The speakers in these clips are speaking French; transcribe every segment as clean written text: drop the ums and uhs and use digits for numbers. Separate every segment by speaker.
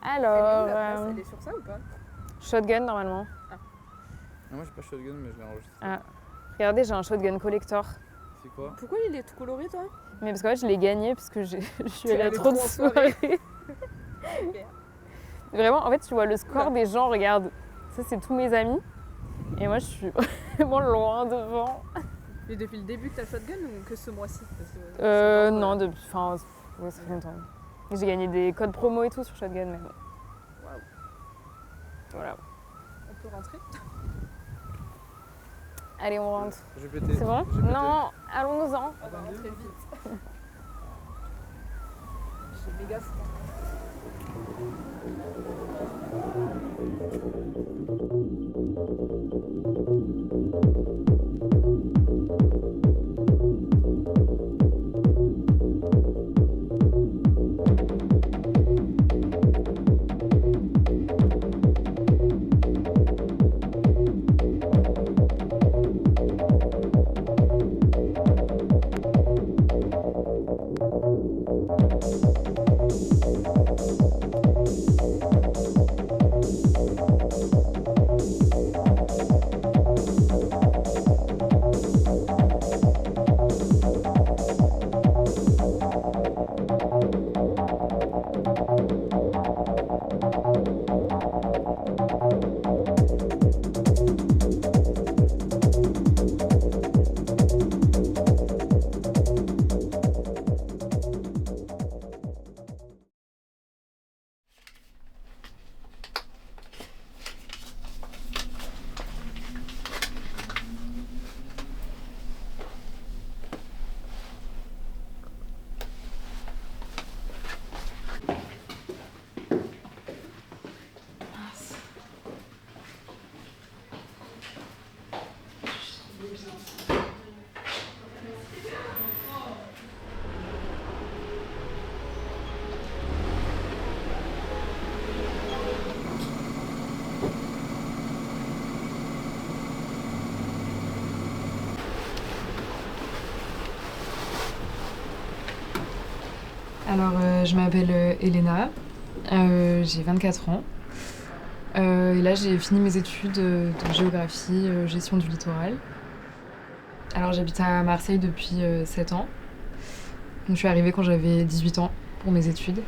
Speaker 1: Alors,
Speaker 2: Elle est où, la place Elle est sur ça ou pas?
Speaker 1: shotgun normalement.
Speaker 2: Ah.
Speaker 3: Moi j'ai pas shotgun mais je l'ai enregistré.
Speaker 1: Ah. Regardez, j'ai un shotgun collector.
Speaker 3: C'est quoi?
Speaker 2: Pourquoi il est tout coloré, toi?
Speaker 1: Mais parce qu'en fait, je l'ai gagné parce que je suis allée à
Speaker 2: allée
Speaker 1: trop de
Speaker 2: trop en soirée.
Speaker 1: soirées.
Speaker 2: Super.
Speaker 1: Vraiment, en fait, tu vois le score
Speaker 2: Oula.
Speaker 1: des gens, regarde. Ça, c'est tous mes amis. Et moi, je suis vraiment loin devant.
Speaker 2: Et depuis le début que t'as shotgun ou que ce mois-ci? Parce que c'est pas,
Speaker 1: Non, depuis. Enfin, ouais, ça fait longtemps. J'ai gagné des codes promo et tout sur shotgun, mais bon.
Speaker 2: Waouh.
Speaker 1: Voilà.
Speaker 2: On peut rentrer?
Speaker 1: Allez, on rentre.
Speaker 3: J'ai pété.
Speaker 1: C'est bon?
Speaker 3: J'ai pété.
Speaker 1: Non, allons-nous-en.
Speaker 2: On va rentrer vite. J'ai méga froid.
Speaker 4: Alors, je m'appelle Elena, j'ai 24 ans. Et là, j'ai fini mes études de géographie, gestion du littoral. Alors, j'habite à Marseille depuis 7 ans. Donc, je suis arrivée quand j'avais 18 ans pour mes études.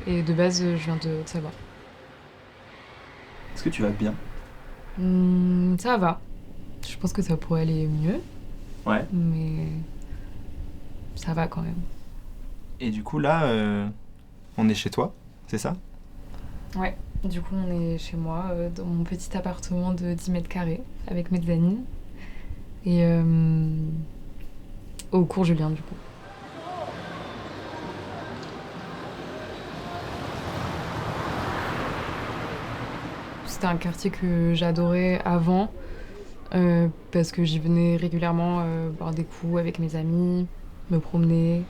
Speaker 4: Et de base, je viens de Haute-Savoie.
Speaker 5: Est-ce que tu vas bien?
Speaker 4: Ça va. Je pense que ça pourrait aller mieux,
Speaker 5: Ouais.
Speaker 4: mais ça va quand même.
Speaker 5: Et du coup, là, on est chez toi, c'est ça?
Speaker 4: Ouais, du coup, on est chez moi, dans mon petit appartement de 10 mètres carrés, avec mezzanine. Et au cours Julien, du coup. C'était un quartier que j'adorais avant, parce que j'y venais régulièrement boire des coups avec mes amis, me promener.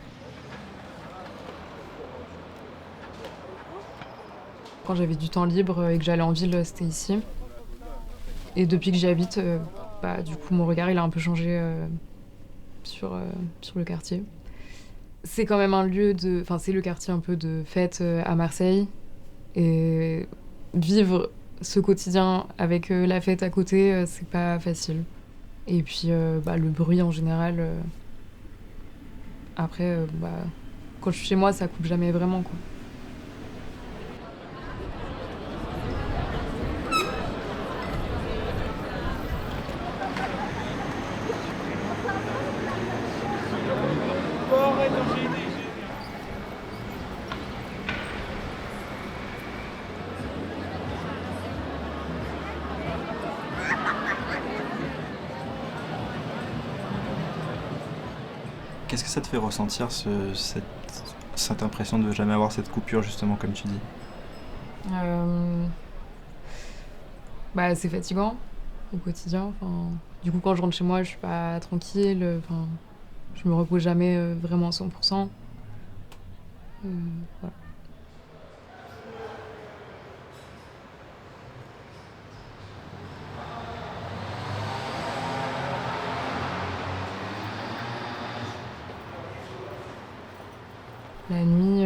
Speaker 4: Quand j'avais du temps libre et que j'allais en ville, c'était ici. Et depuis que j'y habite, du coup, mon regard il a un peu changé sur le quartier. C'est quand même un lieu de... Enfin, c'est le quartier un peu de fête à Marseille. Et vivre ce quotidien avec la fête à côté, c'est pas facile. Et puis, le bruit en général... Après, quand je suis chez moi, ça coupe jamais vraiment, quoi.
Speaker 5: Qu'est-ce que ça te fait ressentir, cette impression de jamais avoir cette coupure, justement, comme tu dis?
Speaker 4: C'est fatigant au quotidien. Enfin, du coup, quand je rentre chez moi, je suis pas tranquille. Enfin, je me repose jamais vraiment à 100%. Voilà. La nuit,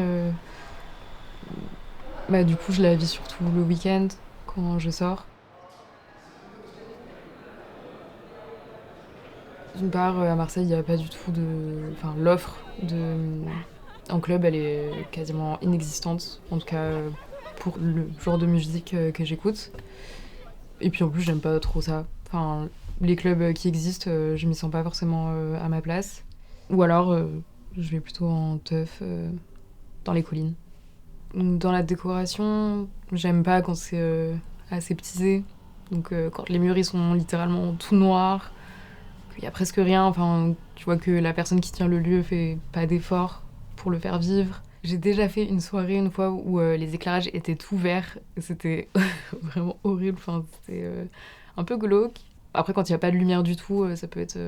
Speaker 4: Bah du coup je la vis surtout le week-end quand je sors. D'une part, à Marseille, il n'y a pas du tout de... Enfin, l'offre en club, elle est quasiment inexistante. En tout cas, pour le genre de musique que j'écoute. Et puis en plus, j'aime pas trop ça. Enfin, les clubs qui existent, je m'y sens pas forcément à ma place. Ou alors, je vais plutôt en teuf dans les collines. Dans la décoration, j'aime pas quand c'est aseptisé. Donc quand les murs ils sont littéralement tout noirs, qu'il y a presque rien, enfin tu vois que la personne qui tient le lieu fait pas d'effort pour le faire vivre. J'ai déjà fait une soirée une fois où les éclairages étaient tout verts et c'était vraiment horrible, enfin c'était un peu glauque. Après quand il y a pas de lumière du tout, ça peut être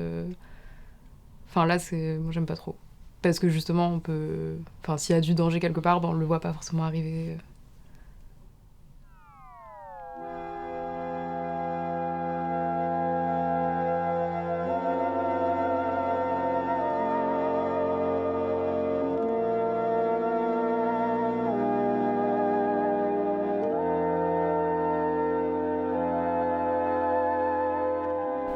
Speaker 4: enfin là c'est moi j'aime pas trop. Parce que justement on peut enfin s'il y a du danger quelque part, ben, on le voit pas forcément arriver.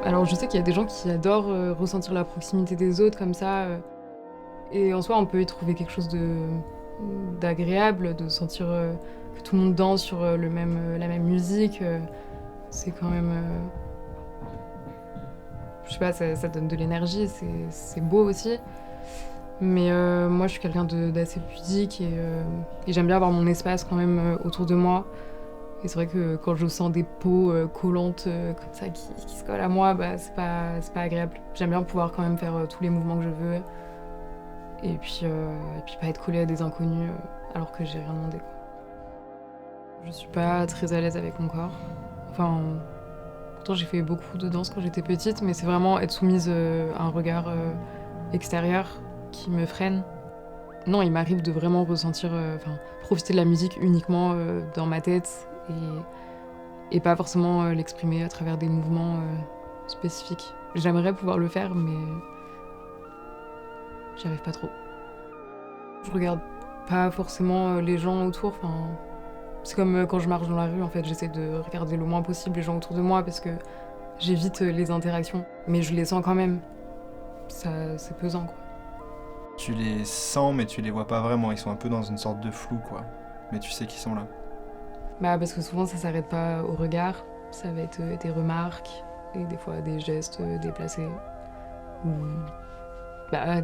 Speaker 4: Alors je sais qu'il y a des gens qui adorent ressentir la proximité des autres comme ça. Et en soi, on peut y trouver quelque chose d'agréable, de sentir que tout le monde danse sur la même musique. C'est quand même... je sais pas, ça donne de l'énergie, c'est beau aussi. Mais moi, je suis quelqu'un d'assez pudique et j'aime bien avoir mon espace quand même autour de moi. Et c'est vrai que quand je sens des peaux collantes comme ça qui se collent à moi, bah, c'est pas agréable. J'aime bien pouvoir quand même faire tous les mouvements que je veux. Et puis pas être collée à des inconnus alors que j'ai rien demandé. Quoi. Je suis pas très à l'aise avec mon corps. Enfin, pourtant j'ai fait beaucoup de danse quand j'étais petite, mais c'est vraiment être soumise à un regard extérieur qui me freine. Non, il m'arrive de vraiment ressentir, profiter de la musique uniquement dans ma tête et pas forcément l'exprimer à travers des mouvements spécifiques. J'aimerais pouvoir le faire, mais j'y arrive pas trop. Je regarde pas forcément les gens autour. C'est comme quand je marche dans la rue, en fait, j'essaie de regarder le moins possible les gens autour de moi parce que j'évite les interactions. Mais je les sens quand même. C'est pesant, quoi.
Speaker 5: Tu les sens, mais tu les vois pas vraiment. Ils sont un peu dans une sorte de flou, quoi. Mais tu sais qu'ils sont là.
Speaker 4: Bah, parce que souvent, ça s'arrête pas au regard. Ça va être des remarques et des fois des gestes déplacés. Ou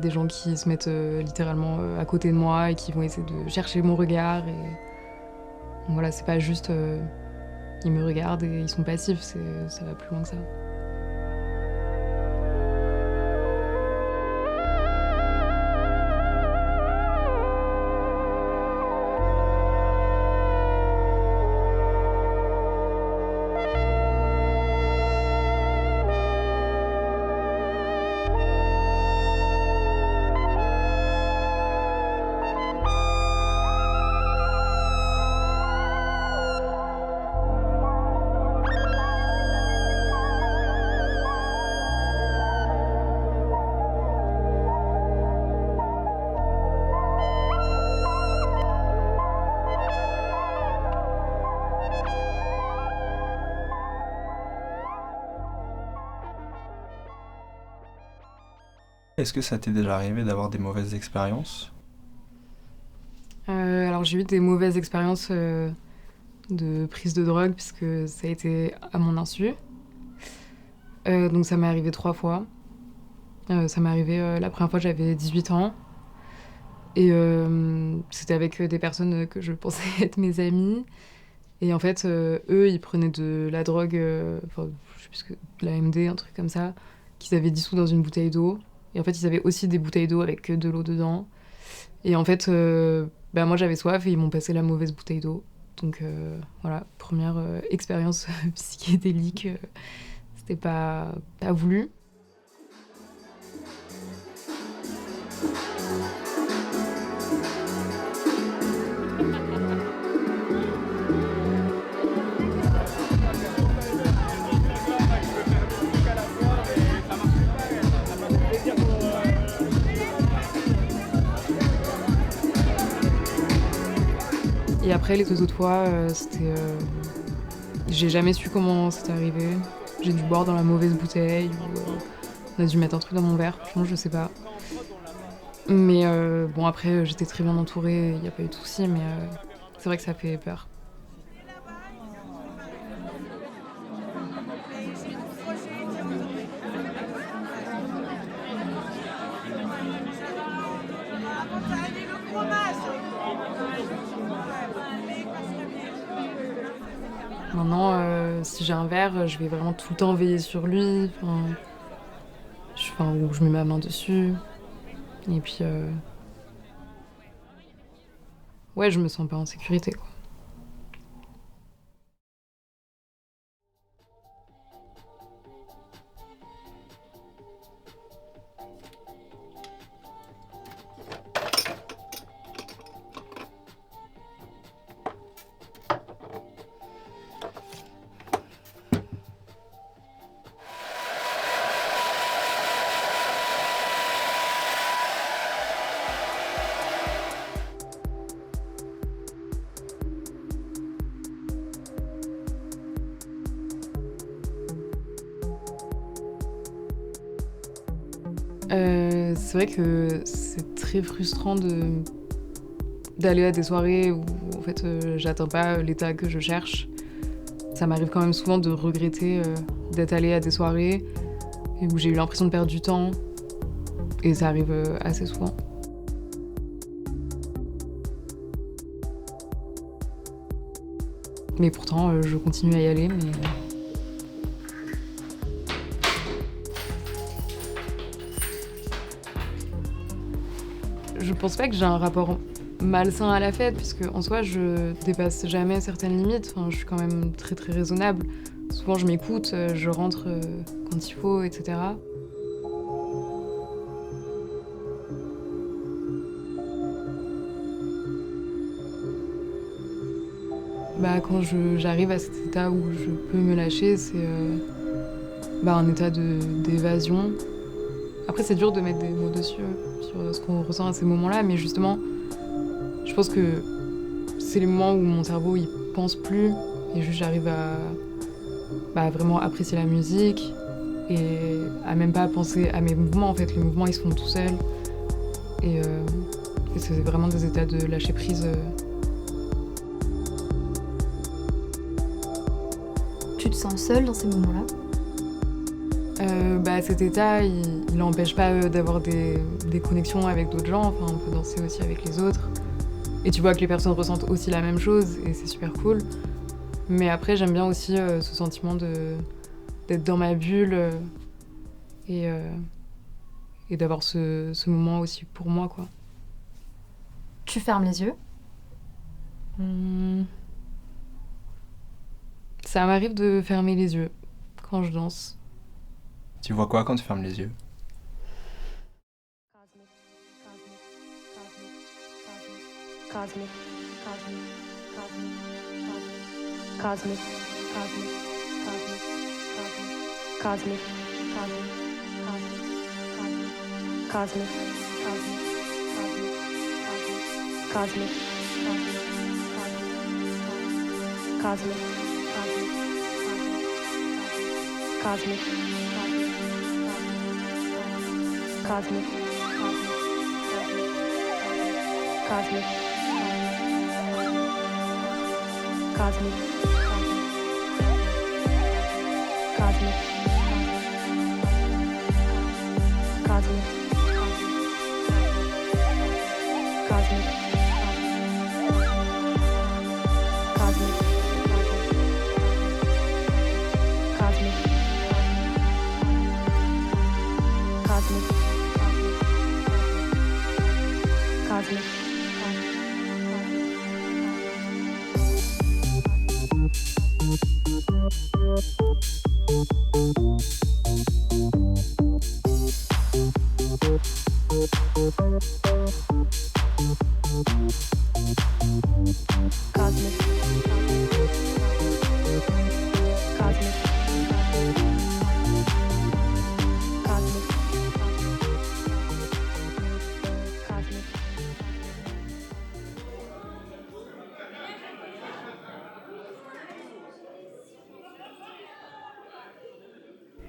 Speaker 4: des gens qui se mettent littéralement à côté de moi et qui vont essayer de chercher mon regard. Et donc voilà, c'est pas juste ils me regardent et ils sont passifs, ça va plus loin que ça.
Speaker 5: Est-ce que ça t'est déjà arrivé d'avoir des mauvaises expériences ?
Speaker 4: Alors j'ai eu des mauvaises expériences de prise de drogue puisque ça a été à mon insu. Donc ça m'est arrivé 3 fois. Ça m'est arrivé la première fois j'avais 18 ans. Et c'était avec des personnes que je pensais être mes amis. Et en fait, eux, ils prenaient de la drogue, je sais plus que de la MD, un truc comme ça, qu'ils avaient dissous dans une bouteille d'eau. Et en fait, ils avaient aussi des bouteilles d'eau avec de l'eau dedans. Et en fait, moi, j'avais soif et ils m'ont passé la mauvaise bouteille d'eau. Donc voilà, première expérience psychédélique. C'était pas voulu. Et après, les 2 autres fois, c'était... j'ai jamais su comment c'était arrivé. J'ai dû boire dans la mauvaise bouteille, ou on a dû mettre un truc dans mon verre, franchement, je sais pas. Mais bon, après, j'étais très bien entourée, il n'y a pas eu de soucis, mais c'est vrai que ça fait peur. Maintenant, si j'ai un verre, je vais vraiment tout le temps veiller sur lui, ou je mets ma main dessus. Et puis, ouais, je me sens pas en sécurité, quoi. C'est vrai que c'est très frustrant d'aller à des soirées où en fait j'atteins pas l'état que je cherche. Ça m'arrive quand même souvent de regretter d'être allée à des soirées où j'ai eu l'impression de perdre du temps, et ça arrive assez souvent. Mais pourtant je continue à y aller. Je pense pas que j'ai un rapport malsain à la fête, puisque en soi je dépasse jamais certaines limites. Enfin, je suis quand même très très raisonnable. Souvent je m'écoute, je rentre quand il faut, etc. Quand j'arrive à cet état où je peux me lâcher, c'est un état d'évasion. Après, c'est dur de mettre des mots dessus, sur ce qu'on ressent à ces moments-là, mais justement, je pense que c'est les moments où mon cerveau il pense plus, et juste j'arrive à vraiment apprécier la musique, et à même pas penser à mes mouvements. En fait, les mouvements ils se font tout seuls, et c'est vraiment des états de lâcher prise.
Speaker 6: Tu te sens seule dans ces moments-là ?
Speaker 4: Cet état, il n'empêche pas d'avoir des connexions avec d'autres gens. Enfin, on peut danser aussi avec les autres. Et tu vois que les personnes ressentent aussi la même chose, et c'est super cool. Mais après, j'aime bien aussi ce sentiment d'être dans ma bulle et d'avoir ce moment aussi pour moi, quoi.
Speaker 6: Tu fermes les yeux ?
Speaker 4: Ça m'arrive de fermer les yeux quand je danse.
Speaker 5: Tu vois quoi quand tu fermes les yeux?
Speaker 7: Cosmic.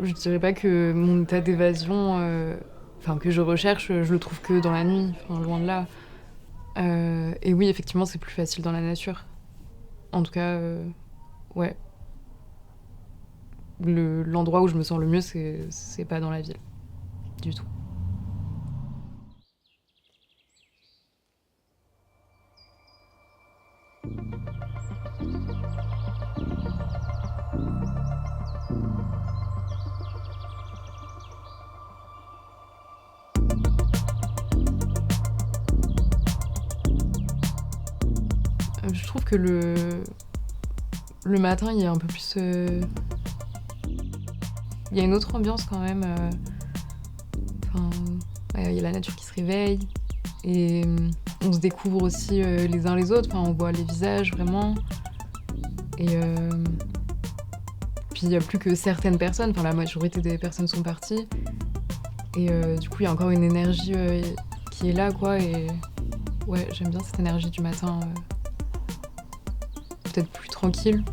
Speaker 4: Je dirais pas que mon état d'évasion, que je recherche, je le trouve que dans la nuit, loin de là. Et oui, effectivement, c'est plus facile dans la nature. En tout cas, ouais. L'endroit où je me sens le mieux, c'est pas dans la ville. Du tout. Je trouve que le matin, il y a un peu plus... Il y a une autre ambiance quand même. Il y a la nature qui se réveille. Et on se découvre aussi les uns les autres. On voit les visages vraiment. Et puis il n'y a plus que certaines personnes. La majorité des personnes sont parties. Et du coup, il y a encore une énergie qui est là, quoi. Et ouais, j'aime bien cette énergie du matin. Peut-être plus tranquille.